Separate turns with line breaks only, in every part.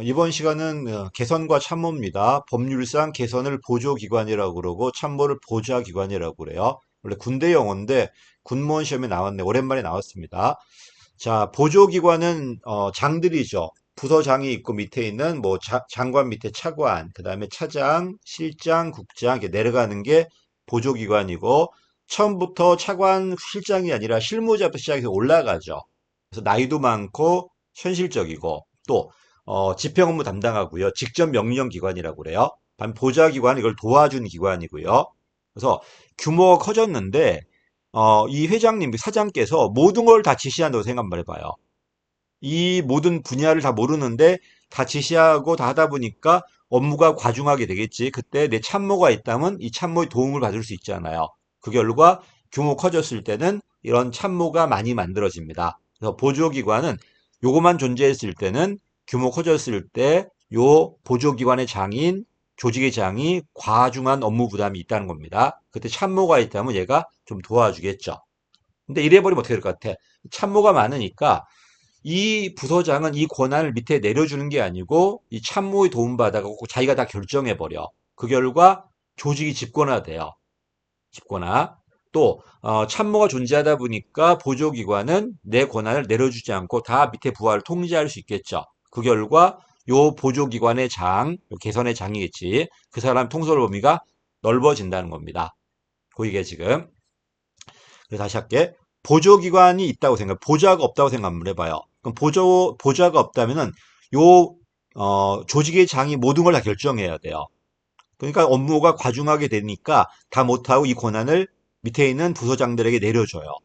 이번 시간은 개선과 참모입니다. 법률상 개선을 보조기관이라고 그러고 참모를 보좌기관이라고 그래요. 원래 군대 용어인데 군무원 시험에 나왔네. 오랜만에 나왔습니다. 자, 보조기관은 장들이죠. 부서장이 있고 밑에 있는 뭐 장관 밑에 차관, 그다음에 차장, 실장, 국장 이렇게 내려가는 게 보조기관이고 처음부터 차관, 실장이 아니라 실무자부터 시작해서 올라가죠. 그래서 나이도 많고 현실적이고 또 집행 업무 담당하고요. 직접 명령 기관이라고 그래요. 반 보좌 기관 이걸 도와준 기관이고요. 그래서 규모가 커졌는데 이 회장님, 사장께서 모든 걸 다 지시한다고 생각만 해봐요. 이 모든 분야를 다 모르는데 다 지시하고 다 하다 보니까 업무가 과중하게 되겠지. 그때 내 참모가 있다면 이 참모의 도움을 받을 수 있잖아요. 그 결과 규모 커졌을 때는 이런 참모가 많이 만들어집니다. 그래서 보조기관은 요거만 존재했을 때는 규모 커졌을 때 요 보조기관의 장인, 조직의 장이 과중한 업무 부담이 있다는 겁니다. 그때 참모가 있다면 얘가 좀 도와주겠죠. 근데 이래버리면 어떻게 될 것 같아? 참모가 많으니까 이 부서장은 이 권한을 밑에 내려주는 게 아니고 이 참모의 도움받아갖고 자기가 다 결정해버려. 그 결과 조직이 집권화돼요. 집권화. 또 참모가 존재하다 보니까 보조기관은 내 권한을 내려주지 않고 다 밑에 부하를 통제할 수 있겠죠. 그 결과 요 보조기관의 장, 요 개선의 장이겠지. 그 사람 통솔 범위가 넓어진다는 겁니다. 그게 지금. 그래서 다시 할게. 보조기관이 있다고 보좌가 없다고 생각 한번 해봐요. 그럼 보좌가 없다면은 요, 조직의 장이 모든 걸 다 결정해야 돼요. 그러니까 업무가 과중하게 되니까 다 못하고 이 권한을 밑에 있는 부서장들에게 내려줘요.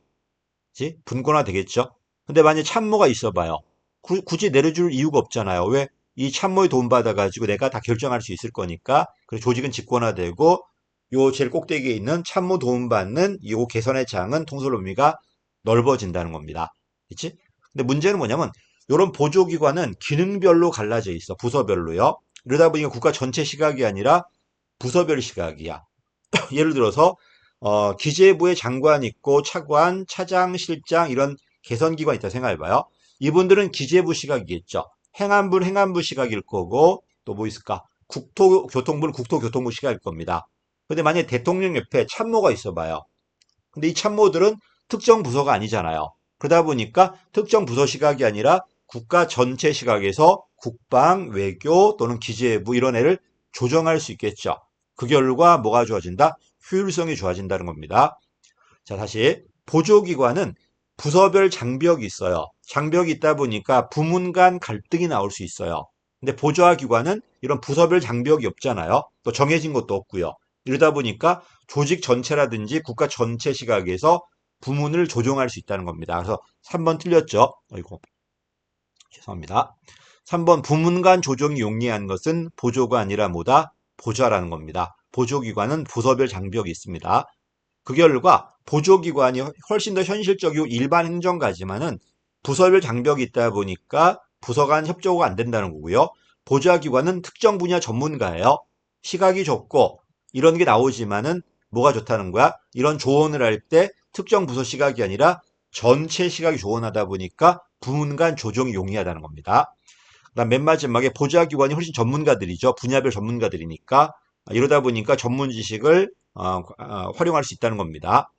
그치? 분권화 되겠죠? 근데 만약에 참모가 있어봐요. 굳이 내려줄 이유가 없잖아요. 왜? 이 참모의 도움 받아가지고 내가 다 결정할 수 있을 거니까. 그래서 조직은 집권화되고 요 제일 꼭대기에 있는 참모 도움받는 요 개선의 장은 통솔 범위가 넓어진다는 겁니다. 그치? 근데 문제는 뭐냐면 요런 보조기관은 기능별로 갈라져 있어. 부서별로요. 이러다 보니까 국가 전체 시각이 아니라 부서별 시각이야. 예를 들어서 기재부에 장관 있고 차관, 차장, 실장 이런 개선기관 있다 생각해봐요. 이분들은 기재부 시각이겠죠. 행안부는 행안부 시각일 거고 또 뭐 있을까? 국토교통부는 국토교통부 시각일 겁니다. 근데 만약에 대통령 옆에 참모가 있어봐요. 근데 이 참모들은 특정 부서가 아니잖아요. 그러다 보니까 특정 부서 시각이 아니라 국가 전체 시각에서 국방, 외교 또는 기재부 이런 애를 조정할 수 있겠죠. 그 결과 뭐가 좋아진다? 효율성이 좋아진다는 겁니다. 자, 다시 보조기관은 부서별 장벽이 있어요. 장벽이 있다 보니까 부문 간 갈등이 나올 수 있어요. 근데 보조기관은 이런 부서별 장벽이 없잖아요. 또 정해진 것도 없고요. 이러다 보니까 조직 전체라든지 국가 전체 시각에서 부문을 조정할 수 있다는 겁니다. 그래서 3번 틀렸죠? 어이고, 죄송합니다. 3번 부문 간 조정이 용이한 것은 보조가 아니라 뭐다? 보좌라는 겁니다. 보조기관은 부서별 장벽이 있습니다. 그 결과 보조기관이 훨씬 더 현실적이고 일반 행정가지만은 부서별 장벽이 있다 보니까 부서 간 협조가 안 된다는 거고요. 보좌기관은 특정 분야 전문가예요. 시각이 좁고 이런 게 나오지만은 뭐가 좋다는 거야? 이런 조언을 할 때 특정 부서 시각이 아니라 전체 시각이 조언하다 보니까 부문 간 조정이 용이하다는 겁니다. 그다음 맨 마지막에 보좌기관이 훨씬 전문가들이죠. 분야별 전문가들이니까 이러다 보니까 전문 지식을 활용할 수 있다는 겁니다.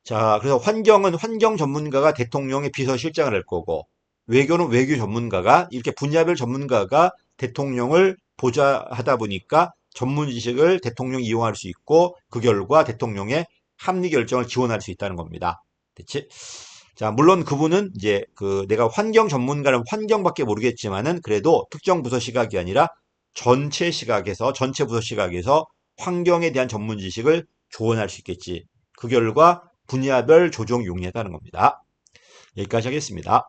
자, 그래서 환경은 환경 전문가가 대통령의 비서실장을 할 거고, 외교는 외교 전문가가, 이렇게 분야별 전문가가 대통령을 보좌하다 보니까 전문 지식을 대통령이 이용할 수 있고, 그 결과 대통령의 합리 결정을 지원할 수 있다는 겁니다. 됐지? 자, 물론 그분은 이제 내가 환경 전문가는 환경밖에 모르겠지만은 그래도 특정 부서 시각이 아니라 전체 시각에서, 전체 부서 시각에서 환경에 대한 전문 지식을 조언할 수 있겠지. 그 결과 분야별 조정 용이하다는 겁니다. 여기까지 하겠습니다.